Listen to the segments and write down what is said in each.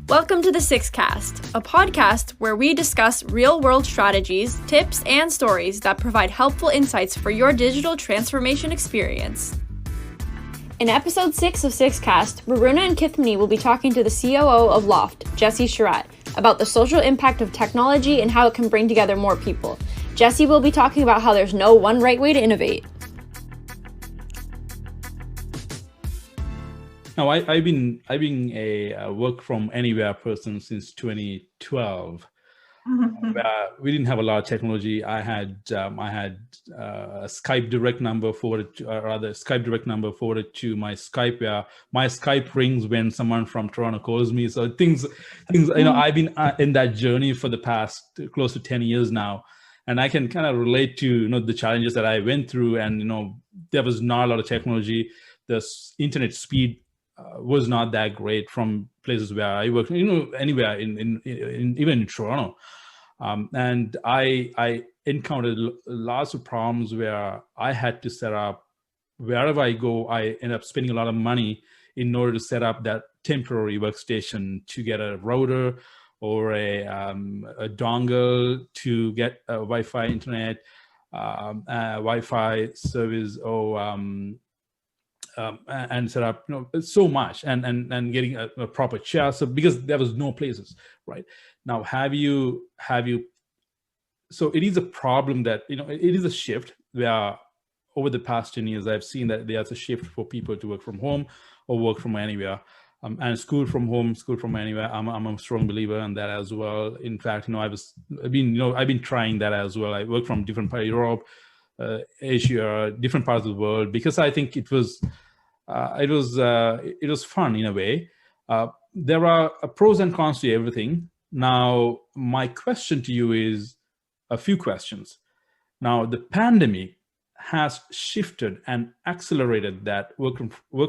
Welcome to the Sixcast, a podcast where we discuss real-world strategies, tips, and stories that provide helpful insights for your digital transformation experience. In episode 6 of Sixcast, Varuna and Kithmini will be talking to the COO of LAUFT, Jesse Sharratt, about the social impact of technology and how it can bring together more people. Jesse will be talking about how there's no one right way to innovate. Now, I've been a work from anywhere person since 2012. We didn't have a lot of technology. I had a Skype direct number forwarded to my Skype, where my Skype rings when someone from Toronto calls me. So things. I've been in that journey for the past close to 10 years now, and I can kind of relate to the challenges that I went through. And there was not a lot of technology. The internet speed was not that great from places where I work, anywhere in even in Toronto. And I encountered lots of problems where I had to set up, wherever I go, I end up spending a lot of money in order to set up that temporary workstation, to get a router or a dongle, to get a Wi-Fi internet, Wi-Fi service, or and set up so much, and getting a proper chair. So because there was no places, right? Now, so it is a problem that, it is a shift where over the past 10 years, I've seen that there's a shift for people to work from home or work from anywhere. And school from home, school from anywhere. I'm a strong believer in that as well. In fact, I've been trying that as well. I work from different parts of Europe, Asia, different parts of the world, because I think it was fun in a way. There are pros and cons to everything. Now, my question to you is a few questions. Now, the pandemic has shifted and accelerated that work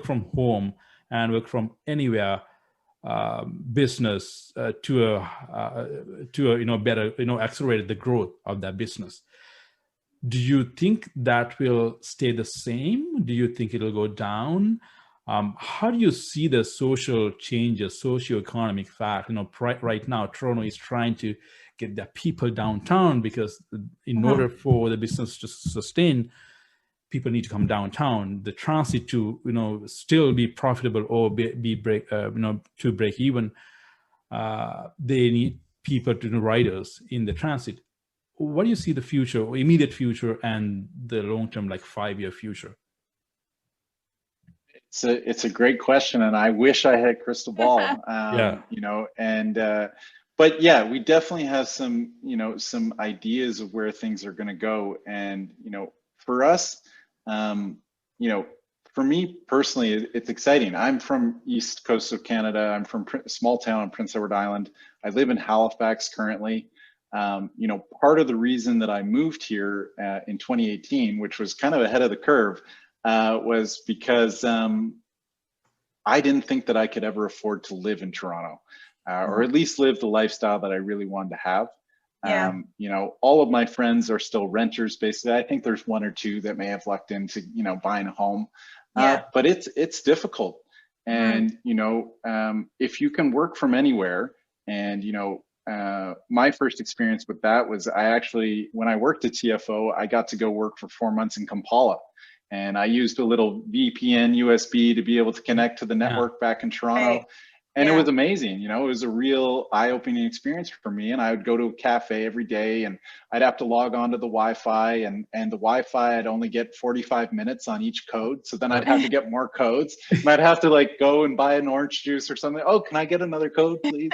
from home and work from anywhere business to a better, accelerated the growth of that business. Do you think that will stay the same? Do you think it'll go down? How do you see the social changes, socioeconomic fact? Right now, Toronto is trying to get their people downtown, because in order for the business to sustain, people need to come downtown. The transit to still be profitable or to break even, they need people to do riders in the transit. What do you see the future, or immediate future, and the long-term, like 5-year future? It's a great question, and I wish I had a crystal ball. But yeah, we definitely have some ideas of where things are going to go. And for us, for me personally, it's exciting. I'm from East Coast of Canada. I'm from a small town on Prince Edward Island. I live in Halifax currently. Part of the reason that I moved here in 2018, which was kind of ahead of the curve, was because I didn't think that I could ever afford to live in Toronto, or at least live the lifestyle that I really wanted to have. All of my friends are still renters, basically. I think there's one or two that may have lucked into, buying a home, but it's difficult. And, if you can work from anywhere, and, my first experience with that was when I worked at TFO, I got to go work for 4 months in Kampala. And I used a little VPN USB to be able to connect to the network back in Toronto. Right. And it was amazing. It was a real eye-opening experience for me. And I would go to a cafe every day, and I'd have to log on to the Wi-Fi, and the Wi-Fi, I'd only get 45 minutes on each code. So then I'd have to get more codes. And I'd have to go and buy an orange juice or something. Oh, can I get another code, please?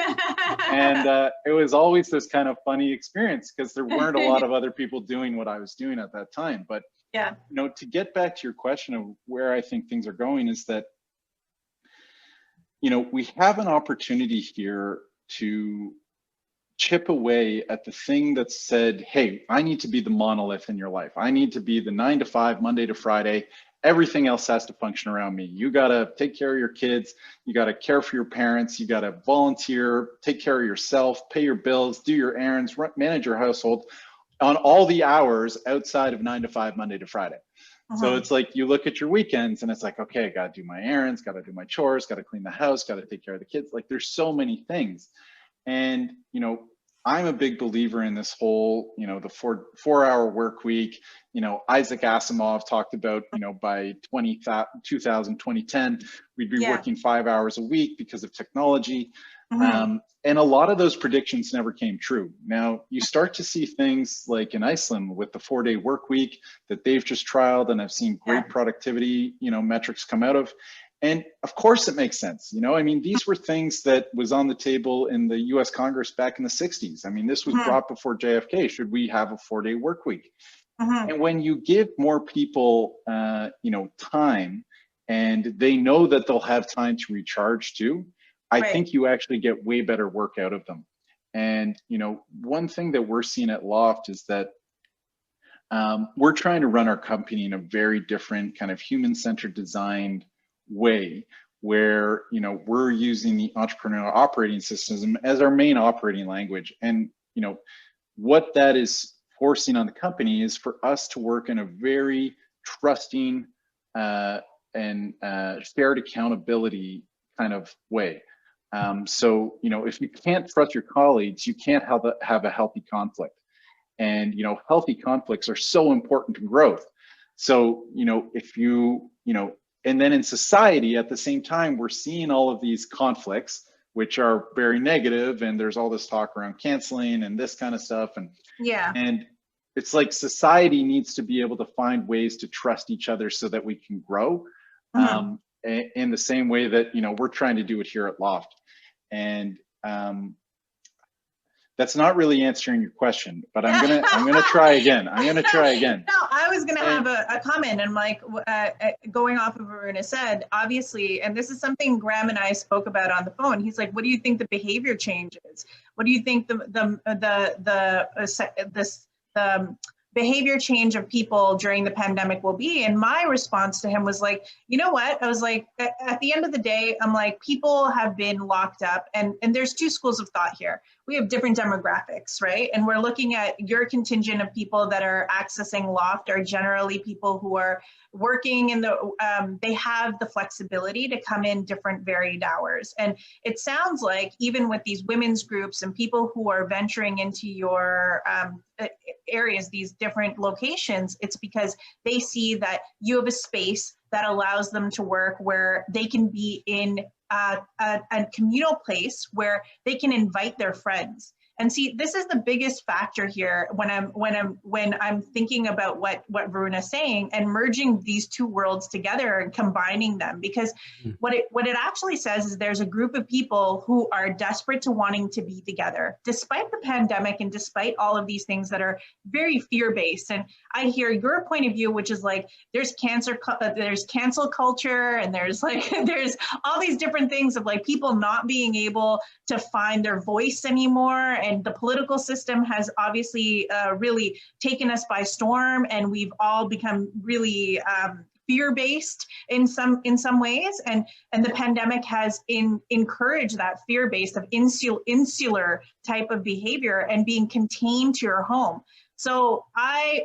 And it was always this kind of funny experience, because there weren't a lot of other people doing what I was doing at that time. But to get back to your question of where I think things are going, is that we have an opportunity here to chip away at the thing that said, hey, I need to be the monolith in your life. I need to be the 9 to 5, Monday to Friday. Everything else has to function around me. You got to take care of your kids. You got to care for your parents. You got to volunteer, take care of yourself, pay your bills, do your errands, manage your household on all the hours outside of 9 to 5, Monday to Friday. So it's like you look at your weekends and it's like, okay, I got to do my errands, got to do my chores, got to clean the house, got to take care of the kids. Like there's so many things. And, you know, I'm a big believer in this whole, you know, the 4-hour work week. You know, Isaac Asimov talked about, you know, by 2010, we'd be working 5 hours a week because of technology. And a lot of those predictions never came true. Now you start to see things like in Iceland with the 4-day work week that they've just trialed, and I've seen great productivity, you know, metrics come out of. And of course it makes sense. You know, I mean, these were things that was on the table in the US Congress back in the 60s. I mean, this was brought before JFK. Should we have a 4-day work week? And when you give more people, you know, time, and they know that they'll have time to recharge too, I think you actually get way better work out of them. And, you know, one thing that we're seeing at LAUFT is that we're trying to run our company in a very different kind of human-centered designed way, where, you know, we're using the entrepreneurial operating system as our main operating language. And, you know, what that is forcing on the company is for us to work in a very trusting and shared accountability kind of way. So, you know, if you can't trust your colleagues, you can't have a healthy conflict. And, you know, healthy conflicts are so important to growth. So, you know, if you know, and then in society at the same time, we're seeing all of these conflicts, which are very negative, and there's all this talk around canceling and this kind of stuff. And and it's like society needs to be able to find ways to trust each other so that we can grow. In the same way that, you know, we're trying to do it here at LAUFT. And that's not really answering your question, but I'm gonna try again. I'm gonna try again. No, I was gonna have a comment, and like going off of what Varuna said, obviously, and this is something Graham and I spoke about on the phone. He's like, "What do you think the behavior change is? What do you think the behavior change of people during the pandemic will be?" And my response to him was like, you know what? I was like, at the end of the day, I'm like, people have been locked up, and there's two schools of thought here. We have different demographics, right? And we're looking at your contingent of people that are accessing LAUFT are generally people who are working in the, they have the flexibility to come in different varied hours. And it sounds like even with these women's groups and people who are venturing into your areas, these different locations, it's because they see that you have a space that allows them to work where they can be in a communal place where they can invite their friends. And see, this is the biggest factor here when I'm thinking about what Varuna is saying and merging these two worlds together and combining them, because what it actually says is there's a group of people who are desperate to wanting to be together, despite the pandemic and despite all of these things that are very fear-based. And I hear your point of view, which is like there's cancel culture, and there's like there's all these different things of like people not being able to find their voice anymore. And the political system has obviously really taken us by storm, and we've all become really fear-based in some ways. And the pandemic has encouraged that fear-based of insular type of behavior and being contained to your home. So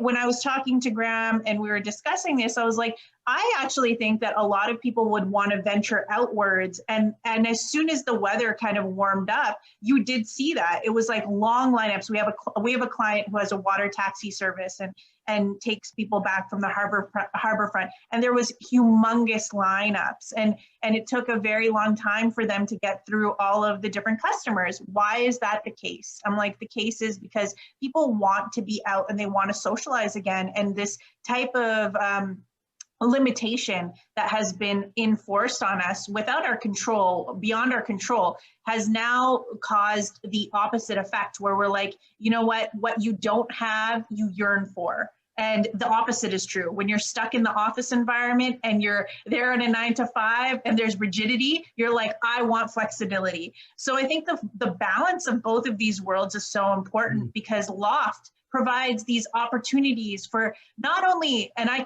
when I was talking to Graham and we were discussing this, I was like, I actually think that a lot of people would want to venture outwards. And as soon as the weather kind of warmed up, you did see that. It was like long lineups. We have a client who has a water taxi service and takes people back from the harborfront. And there was humongous lineups. And it took a very long time for them to get through all of the different customers. Why is that the case? I'm like, the case is because people want to be out and they want to socialize again. And this type of limitation that has been enforced on us without our control, beyond our control, has now caused the opposite effect where we're like, you know what you don't have, you yearn for. And the opposite is true. When you're stuck in the office environment and you're there in a 9 to 5 and there's rigidity, you're like, I want flexibility. So I think the balance of both of these worlds is so important, because LAUFT provides these opportunities for not only, and I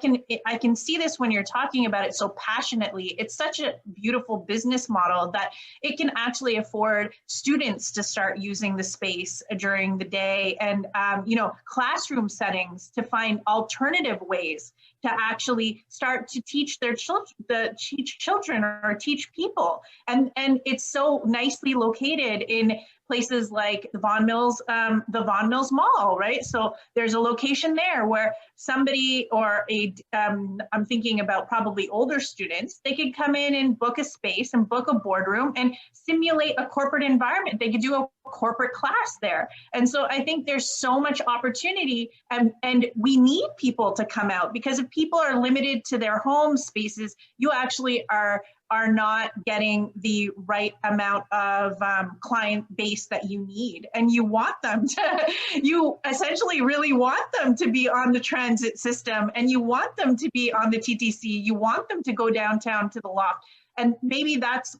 can see this when you're talking about it so passionately, it's such a beautiful business model that it can actually afford students to start using the space during the day, and you know, classroom settings to find alternative ways to actually start to teach their children or teach people. And it's so nicely located in places like the Vaughan Mills Mall, right? So there's a location there where somebody or I'm thinking about probably older students, they could come in and book a space and book a boardroom and simulate a corporate environment. They could do a corporate class there. And so I think there's so much opportunity, and we need people to come out, because if people are limited to their home spaces, you actually are not getting the right amount of client base that you need. And you want them to, you essentially really want them to be on the transit system, and you want them to be on the TTC, you want them to go downtown to the Loft. And maybe that's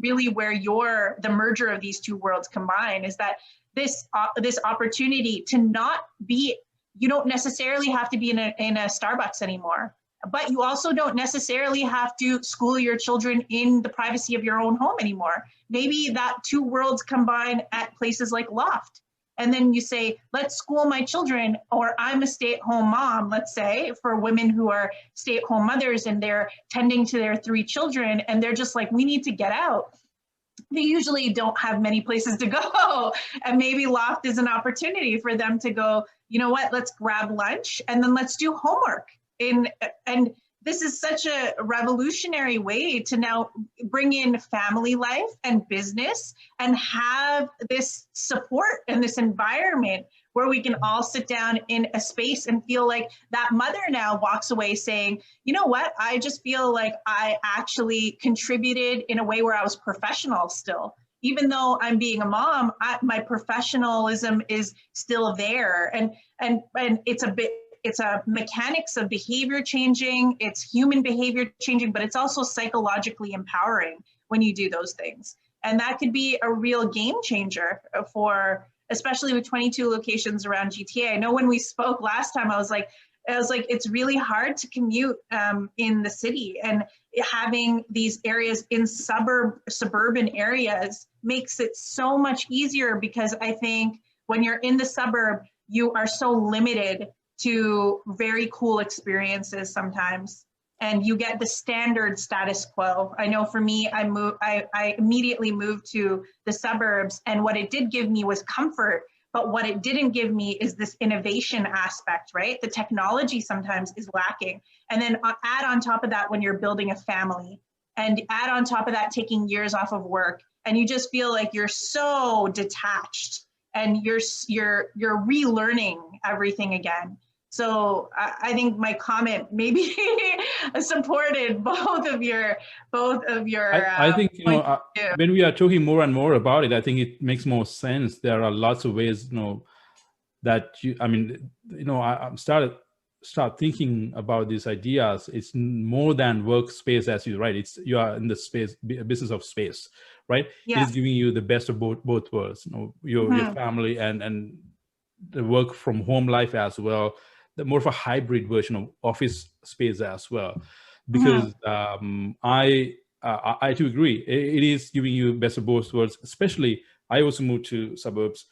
really where the merger of these two worlds combine, is that this opportunity to not be, you don't necessarily have to be in a Starbucks anymore. But you also don't necessarily have to school your children in the privacy of your own home anymore. Maybe that two worlds combine at places like Loft. And then you say, let's school my children, or I'm a stay-at-home mom, let's say, for women who are stay-at-home mothers and they're tending to their 3 children, and they're just like, we need to get out. They usually don't have many places to go. And maybe Loft is an opportunity for them to go, you know what, let's grab lunch and then let's do homework. And this is such a revolutionary way to now bring in family life and business and have this support and this environment where we can all sit down in a space and feel like that mother now walks away saying, you know what, I just feel like I actually contributed in a way where I was professional still. Even though I'm being a mom, my professionalism is still there. And it's a mechanics of behavior changing, it's human behavior changing, but it's also psychologically empowering when you do those things. And that could be a real game changer for, especially with 22 locations around GTA. I know when we spoke last time, I was like, it's really hard to commute in the city, and having these areas in suburban areas makes it so much easier, because I think when you're in the suburb, you are so limited to very cool experiences sometimes, and you get the standard status quo. I know for me, I immediately moved to the suburbs, and what it did give me was comfort, but what it didn't give me is this innovation aspect, right? The technology sometimes is lacking. And then add on top of that when you're building a family, and add on top of that taking years off of work, and you just feel like you're so detached and you're relearning everything again. So I think my comment maybe supported both of your. I think, you know, when we are talking more and more about it, I think it makes more sense. There are lots of ways, you know, that I start thinking about these ideas. It's more than workspace, as you right. You are in the business of space, right? Yeah. It is giving you the best of both worlds. You know, your family and the work from home life as well. The more of a hybrid version of office space as well, because I do agree. It is giving you best of both worlds. Especially, I also moved to suburbs,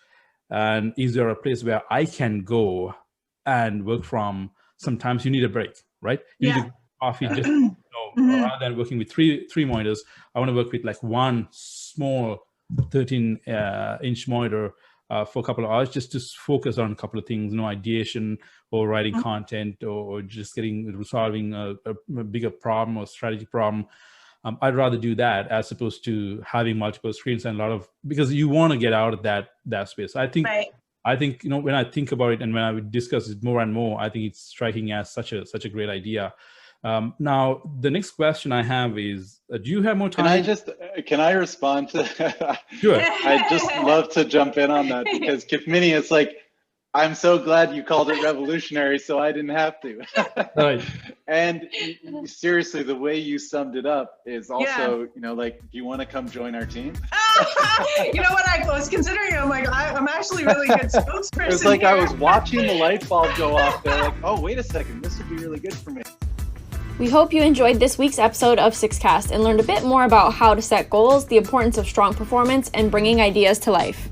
and is there a place where I can go and work from? Sometimes you need a break, right? You need a coffee, just rather than working with three monitors. I want to work with like one small 13-inch monitor for a couple of hours, just to focus on a couple of things, ideation or writing content, or just resolving a bigger problem or strategy problem. I'd rather do that as opposed to having multiple screens and because you want to get out of that space. I think, when I think about it and when I would discuss it more and more, I think it's striking as such a great idea. Now, the next question I have is, do you have more time? Can I respond to that? Sure. I'd just love to jump in on that, because Kifmini, it's like, I'm so glad you called it revolutionary, so I didn't have to. Right. And seriously, the way you summed it up is also, like, do you want to come join our team? You know what? I was considering it. I'm like, I'm actually a really good spokesperson. It was like here. I was watching the light bulb go off there, like, oh, wait a second, this would be really good for me. We hope you enjoyed this week's episode of Sixcast and learned a bit more about how to set goals, the importance of strong performance, and bringing ideas to life.